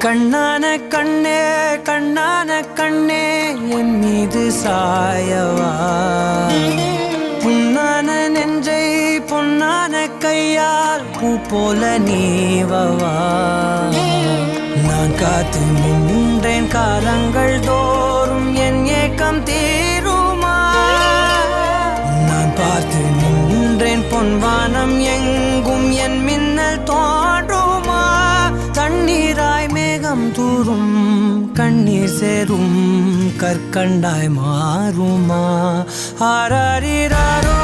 கண்ணான கண்ணே கண்ணான கண்ணே என் மீது சாயவா புண்ணான நெஞ்சை பொன்னான கையால் பூ போல நீவவா நான் காத்து நின்றேன் காலங்கள் தோறும் என் ஏக்கம் தீருமா நான் பார்த்து நின்றேன் பொன்வானம் எங்கும் என் மின்னல் தோன்றுமா தண்ணீராய் மேகம் தூரும் கண்ணீர் சேரும் கற்கண்டாய் மாறுமா ஆராரிராரோ